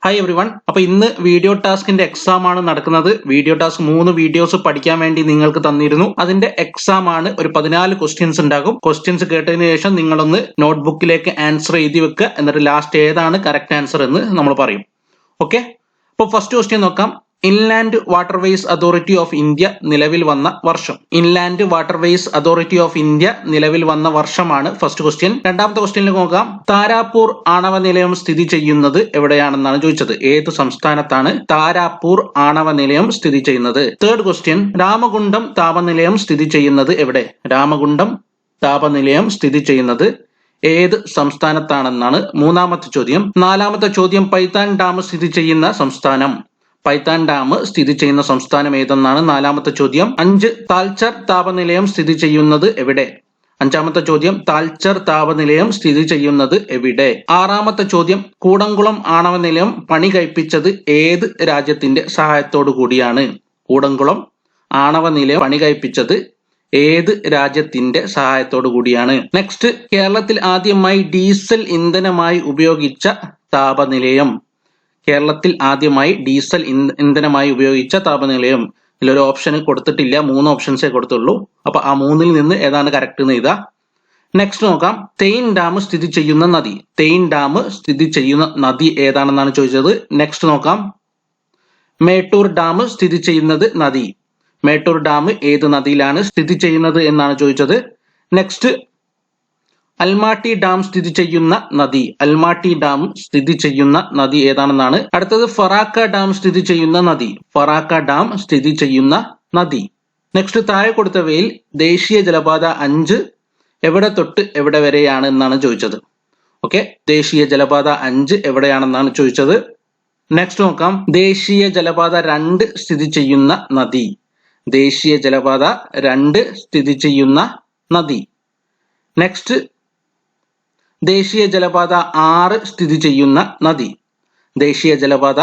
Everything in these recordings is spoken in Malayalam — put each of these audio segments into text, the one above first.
Hi every one. അപ്പോൾ ഇന്ന് വീഡിയോ ടാസ്കിന്റെ എക്സാം ആണ് നടക്കുന്നത്. വീഡിയോ ടാസ്ക് 3 വീഡിയോസ് പഠിക്കാൻ വേണ്ടി നിങ്ങൾക്ക് തന്നിരുന്നു. അതിന്റെ എക്സാം ആണ്. ഒരു 14 ക്വസ്റ്റ്യൻസ് ഉണ്ടാകും. ക്വസ്റ്റ്യൻസ് കേട്ടതിന് ശേഷം നിങ്ങളൊന്ന് നോട്ട്ബുക്കിലേക്ക് ആൻസർ എഴുതി വെക്കുക. എന്നിട്ട് ലാസ്റ്റ് ഏതാണ് കറക്റ്റ് ആൻസർ എന്ന് നമ്മൾ പറയും. ഓക്കെ, അപ്പോൾ ഫസ്റ്റ് ക്വസ്റ്റ്യൻ നോക്കാം. Inland waterways authority of India നിലവിൽ വന്ന വർഷം. Inland waterways authority of India നിലവിൽ വന്ന വർഷമാണ് ഫസ്റ്റ് ക്വസ്റ്റ്യൻ. രണ്ടാമത്തെ ക്വസ്റ്റ്യനിൽ നോക്കാം. താരാപൂർ ആണവ നിലയം സ്ഥിതി ചെയ്യുന്നത് എവിടെയാണെന്നാണ് ചോദിച്ചത്. ഏത് സംസ്ഥാനത്താണ് താരാപൂർ ആണവ നിലയം സ്ഥിതി ചെയ്യുന്നത്? Third question. രാമഗുണ്ടം താപനിലയം സ്ഥിതി ചെയ്യുന്നത് എവിടെ? രാമഗുണ്ടം താപനിലയം സ്ഥിതി ചെയ്യുന്നത് ഏത് സംസ്ഥാനത്താണെന്നാണ് മൂന്നാമത്തെ ചോദ്യം. നാലാമത്തെ ചോദ്യം. പൈത്താൻ ഡാം സ്ഥിതി ചെയ്യുന്ന സംസ്ഥാനം. പൈത്താൻ ഡാം സ്ഥിതി ചെയ്യുന്ന സംസ്ഥാനം ഏതെന്നാണ് നാലാമത്തെ ചോദ്യം. 5. താൽച്ചർ താപനിലയം സ്ഥിതി ചെയ്യുന്നത് എവിടെ? അഞ്ചാമത്തെ ചോദ്യം. താൽച്ചർ താപനിലയം സ്ഥിതി ചെയ്യുന്നത് എവിടെ? ആറാമത്തെ ചോദ്യം. കൂടംകുളം ആണവ നിലയം പണി കഴിപ്പിച്ചത് ഏത് രാജ്യത്തിന്റെ സഹായത്തോടു കൂടിയാണ്? കൂടംകുളം ആണവ നിലയം പണി കഴിപ്പിച്ചത് ഏത് രാജ്യത്തിന്റെ സഹായത്തോടു കൂടിയാണ്? നെക്സ്റ്റ്. കേരളത്തിൽ ആദ്യമായി ഡീസൽ ഇന്ധനമായി ഉപയോഗിച്ച താപനിലയം. കേരളത്തിൽ ആദ്യമായി ഡീസൽ ഇന്ധനമായി ഉപയോഗിച്ച താപനിലയം. ഇതിലൊരു ഓപ്ഷൻ കൊടുത്തിട്ടില്ല, 3 ഓപ്ഷൻസേ കൊടുത്തുള്ളൂ. അപ്പൊ ആ 3-ൽ നിന്ന് ഏതാണ് കറക്റ്റ് എന്ന് എഴുതാം. നെക്സ്റ്റ് നോക്കാം. തെയിൻ ഡാം സ്ഥിതി ചെയ്യുന്ന നദി. തെയിൻ ഡാം സ്ഥിതി ചെയ്യുന്ന നദി ഏതാണെന്നാണ് ചോദിച്ചത്. നെക്സ്റ്റ് നോക്കാം. മേട്ടൂർ ഡാം സ്ഥിതി ചെയ്യുന്നത് നദി. മേട്ടൂർ ഡാം ഏത് നദിയിലാണ് സ്ഥിതി ചെയ്യുന്നത് എന്നാണ് ചോദിച്ചത്. നെക്സ്റ്റ്. അൽമാട്ടി ഡാം സ്ഥിതി ചെയ്യുന്ന നദി. അൽമാട്ടി ഡാം സ്ഥിതി ചെയ്യുന്ന നദി ഏതാണെന്നാണ്. അടുത്തത്. ഫറാക്ക ഡാം സ്ഥിതി ചെയ്യുന്ന നദി. ഫറാക്ക ഡാം സ്ഥിതി ചെയ്യുന്ന നദി. നെക്സ്റ്റ്. താഴെ കൊടുത്തവയിൽ ദേശീയ ജലപാത 5 എവിടെ തൊട്ട് എവിടെ വരെയാണ് എന്നാണ് ചോദിച്ചത്. ഓക്കെ, ദേശീയ ജലപാത 5 എവിടെയാണെന്നാണ് ചോദിച്ചത്. നെക്സ്റ്റ് നോക്കാം. ദേശീയ ജലപാത 2 സ്ഥിതി ചെയ്യുന്ന നദി. ദേശീയ ജലപാത 2 സ്ഥിതി ചെയ്യുന്ന നദി. നെക്സ്റ്റ്. ദേശീയ ജലപാത 6 സ്ഥിതി ചെയ്യുന്ന നദി. ദേശീയ ജലപാത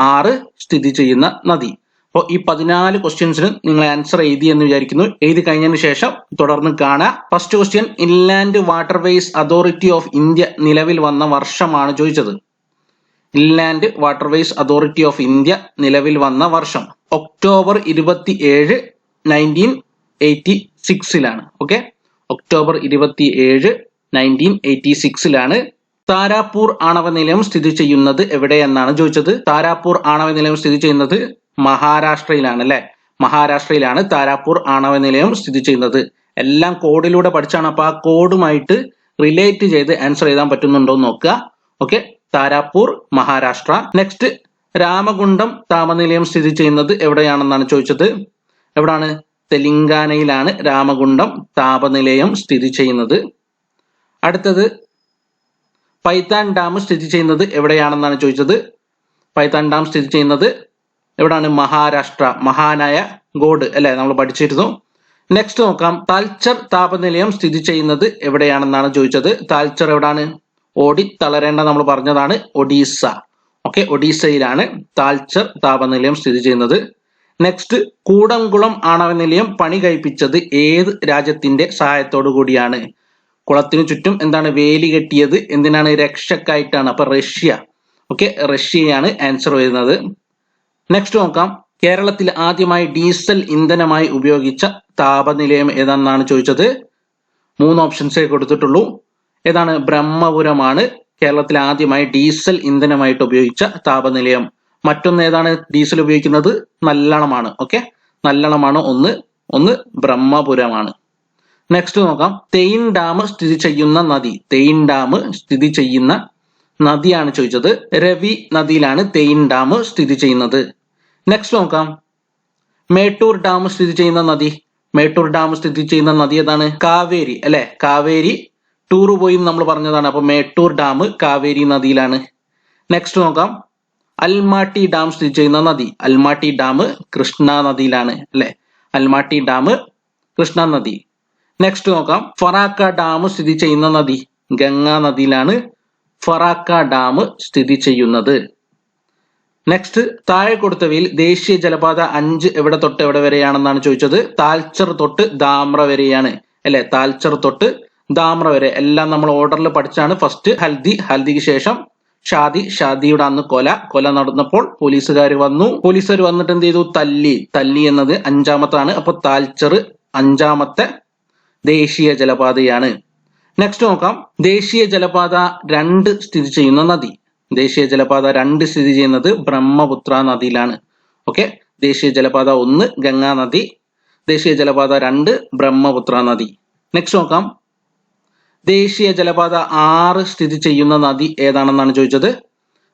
6 സ്ഥിതി ചെയ്യുന്ന നദി. അപ്പോൾ ഈ 14 ക്വസ്റ്റ്യൻസിന് നിങ്ങൾ ആൻസർ എഴുതി എന്ന് വിചാരിക്കുന്നു. എഴുതി കഴിഞ്ഞതിന് ശേഷം തുടർന്ന് കാണാം. First question. Inland waterways authority of India നിലവിൽ വന്ന വർഷമാണ് ചോദിച്ചത്. Inland waterways authority of India നിലവിൽ വന്ന വർഷം ഒക്ടോബർ 27, 1986-ലാണ്. ഓക്കെ, ഒക്ടോബർ 27, 1986-ലാണ്. താരാപൂർ ആണവ നിലയം സ്ഥിതി ചെയ്യുന്നത് എവിടെയെന്നാണ് ചോദിച്ചത്. താരാപൂർ ആണവ നിലയം സ്ഥിതി ചെയ്യുന്നത് മഹാരാഷ്ട്രയിലാണ് അല്ലെ. മഹാരാഷ്ട്രയിലാണ് താരാപൂർ ആണവ നിലയം സ്ഥിതി ചെയ്യുന്നത്. എല്ലാം കോഡിലൂടെ പഠിച്ചാണ്. അപ്പൊ ആ കോഡുമായിട്ട് റിലേറ്റ് ചെയ്ത് ആൻസർ എഴുതാൻ പറ്റുന്നുണ്ടോ എന്ന് നോക്കുക. ഓക്കെ, താരാപൂർ മഹാരാഷ്ട്ര. നെക്സ്റ്റ്. രാമഗുണ്ടം താപനിലയം സ്ഥിതി ചെയ്യുന്നത് എവിടെയാണെന്നാണ് ചോദിച്ചത്. എവിടാണ്? തെലങ്കാനയിലാണ് രാമഗുണ്ടം താപനിലയം സ്ഥിതി ചെയ്യുന്നത്. അടുത്തത്. പൈത്താൻ ഡാം സ്ഥിതി ചെയ്യുന്നത് എവിടെയാണെന്നാണ് ചോദിച്ചത്. പൈത്താൻ ഡാം സ്ഥിതി ചെയ്യുന്നത് എവിടാണ്? മഹാരാഷ്ട്ര. മഹാനായ ഗോഡ് അല്ലെ, നമ്മൾ പഠിച്ചിരുന്നു. നെക്സ്റ്റ് നോക്കാം. താൽച്ചർ താപനിലയം സ്ഥിതി ചെയ്യുന്നത് എവിടെയാണെന്നാണ് ചോദിച്ചത്. താൽച്ചർ എവിടാണ്? ഓടി തളരേണ്ട നമ്മൾ പറഞ്ഞതാണ്, ഒഡീസ. ഓക്കെ, ഒഡീസയിലാണ് താൽച്ചർ താപനിലയം സ്ഥിതി ചെയ്യുന്നത്. നെക്സ്റ്റ്. കൂടംകുളം ആണവ നിലയം പണി കഴിപ്പിച്ചത് ഏത് രാജ്യത്തിന്റെ സഹായത്തോടു കൂടിയാണ്? കുളത്തിനു ചുറ്റും എന്താണ്? വേലി കെട്ടിയത്. എന്തിനാണ്? രക്ഷക്കായിട്ടാണ്. അപ്പൊ റഷ്യ. ഓക്കെ, റഷ്യയാണ് ആൻസർ വരുന്നത്. നെക്സ്റ്റ് നോക്കാം. കേരളത്തിൽ ആദ്യമായി ഡീസൽ ഇന്ധനമായി ഉപയോഗിച്ച താപനിലയം ഏതാണെന്നാണ് ചോദിച്ചത്. 3 ഓപ്ഷൻസേ കൊടുത്തിട്ടുള്ളൂ. ഏതാണ്? ബ്രഹ്മപുരമാണ് കേരളത്തിൽ ആദ്യമായി ഡീസൽ ഇന്ധനമായിട്ട് ഉപയോഗിച്ച താപനിലയം. മറ്റൊന്ന് ഏതാണ് ഡീസൽ ഉപയോഗിക്കുന്നത്? നല്ലളമാണ്. ഓക്കെ, നല്ലളമാണ് ഒന്ന് ബ്രഹ്മപുരമാണ്. നെക്സ്റ്റ് നോക്കാം. തെയിൻ ഡാം സ്ഥിതി ചെയ്യുന്ന നദി. തെയിൻ ഡാം സ്ഥിതി ചെയ്യുന്ന നദിയാണ് ചോദിച്ചത്. രവി നദിയിലാണ് തെയിൻ ഡാം സ്ഥിതി ചെയ്യുന്നത്. നെക്സ്റ്റ് നോക്കാം. മേട്ടൂർ ഡാം സ്ഥിതി ചെയ്യുന്ന നദി. മേട്ടൂർ ഡാം സ്ഥിതി ചെയ്യുന്ന നദി ഏതാണ്? കാവേരി അല്ലെ. കാവേരി ടൂർ പോയി നമ്മൾ പറഞ്ഞതാണ്. അപ്പൊ മേട്ടൂർ ഡാം കാവേരി നദിയിലാണ്. നെക്സ്റ്റ് നോക്കാം. അൽമാട്ടി ഡാം സ്ഥിതി ചെയ്യുന്ന നദി. അൽമാട്ടി ഡാം കൃഷ്ണ നദിയിലാണ് അല്ലെ. അൽമാട്ടി ഡാം കൃഷ്ണ നദി. നെക്സ്റ്റ് നോക്കാം. ഫറാക്ക ഡാം സ്ഥിതി ചെയ്യുന്ന നദി. ഗംഗാ നദിയിലാണ് ഫറാക്ക ഡാം സ്ഥിതി ചെയ്യുന്നത്. നെക്സ്റ്റ്. താഴെ കൊടുത്തവയിൽ ദേശീയ ജലപാത 5 എവിടെ തൊട്ട് എവിടെ വരെയാണെന്നാണ് ചോദിച്ചത്. താൽച്ചർ തൊട്ട് ധാമ്ര വരെയാണ് അല്ലെ. താൽച്ചർ തൊട്ട് ധാമ്ര വരെ എല്ലാം നമ്മൾ ഓർഡറിൽ പഠിച്ചാണ്. ഫസ്റ്റ് ഹൽദി, ഹൽദിക്ക് ശേഷം ഷാദിയുടെ അന്ന് കൊല നടന്നപ്പോൾ പോലീസുകാർ വന്നിട്ട് എന്ത് ചെയ്തു? തല്ലി എന്നത് അഞ്ചാമത്താണ്. അപ്പൊ താൽച്ചർ അഞ്ചാമത്തെ ദേശീയ ജലപാതയാണ്. നെക്സ്റ്റ് നോക്കാം, ദേശീയ ജലപാത 2 സ്ഥിതി ചെയ്യുന്ന നദി. ദേശീയ ജലപാത 2 സ്ഥിതി ചെയ്യുന്നത് ബ്രഹ്മപുത്ര നദിയിലാണ്. ഓക്കെ, ദേശീയ ജലപാത 1 ഗംഗാ നദി, ദേശീയ ജലപാത 2 ബ്രഹ്മപുത്ര നദി. നെക്സ്റ്റ് നോക്കാം, ദേശീയ ജലപാത 6 സ്ഥിതി ചെയ്യുന്ന നദി ഏതാണെന്നാണ് ചോദിച്ചത്.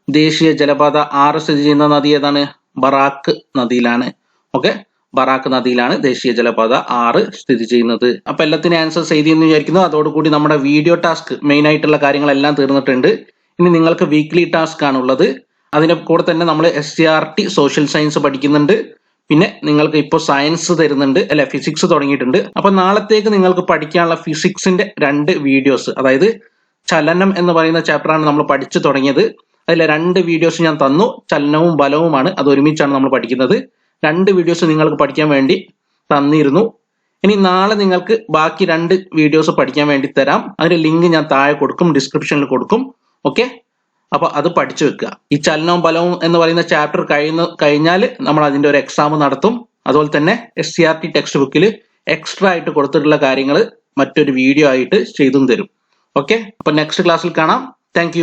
ദേശീയ ജലപാത 6 സ്ഥിതി ചെയ്യുന്ന നദി ഏതാണ്? ബറാക്ക് നദിയിലാണ്. ഓക്കെ, ബറാക്ക് നദിയിലാണ് ദേശീയ ജലപാത 6 സ്ഥിതി ചെയ്യുന്നത്. അപ്പൊ എല്ലാത്തിനും ആൻസേഴ്സ് എഴുതിയെന്ന് വിചാരിക്കുന്നു. അതോടുകൂടി നമ്മുടെ വീഡിയോ ടാസ്ക് മെയിൻ ആയിട്ടുള്ള കാര്യങ്ങളെല്ലാം തീർന്നിട്ടുണ്ട്. ഇനി നിങ്ങൾക്ക് വീക്ക്ലി ടാസ്ക് ആണുള്ളത്. അതിന്റെ കൂടെ തന്നെ നമ്മൾ SCRT സോഷ്യൽ സയൻസ് പഠിക്കുന്നുണ്ട്. പിന്നെ നിങ്ങൾക്ക് ഇപ്പോൾ സയൻസ് തരുന്നുണ്ട്, അല്ലെ, ഫിസിക്സ് തുടങ്ങിയിട്ടുണ്ട്. അപ്പൊ നാളത്തേക്ക് നിങ്ങൾക്ക് പഠിക്കാനുള്ള ഫിസിക്സിന്റെ 2 വീഡിയോസ്, അതായത് ചലനം എന്ന് പറയുന്ന ചാപ്റ്ററാണ് നമ്മൾ പഠിച്ചു തുടങ്ങിയത്. അതിലെ 2 വീഡിയോസ് ഞാൻ തന്നു. ചലനവും ബലവുമാണ്, അത് ഒരുമിച്ചാണ് നമ്മൾ പഠിക്കുന്നത്. 2 വീഡിയോസ് നിങ്ങൾക്ക് പഠിക്കാൻ വേണ്ടി തന്നിരുന്നു. ഇനി നാളെ നിങ്ങൾക്ക് ബാക്കി 2 വീഡിയോസ് പഠിക്കാൻ വേണ്ടി തരാം. അതിന്റെ ലിങ്ക് ഞാൻ താഴെ കൊടുക്കും, ഡിസ്ക്രിപ്ഷനിൽ കൊടുക്കും. ഓക്കെ, അപ്പൊ അത് പഠിച്ചു വെക്കുക. ഈ ചലനവും ബലവും എന്ന് പറയുന്ന ചാപ്റ്റർ കഴിഞ്ഞാൽ നമ്മൾ അതിന്റെ ഒരു എക്സാം നടത്തും. അതുപോലെ തന്നെ SCRT ടെക്സ്റ്റ് ബുക്കിൽ എക്സ്ട്രാ ആയിട്ട് കൊടുത്തിട്ടുള്ള കാര്യങ്ങൾ മറ്റൊരു വീഡിയോ ആയിട്ട് ചെയ്തും തരും. ഓക്കെ, അപ്പൊ നെക്സ്റ്റ് ക്ലാസ്സിൽ കാണാം. താങ്ക്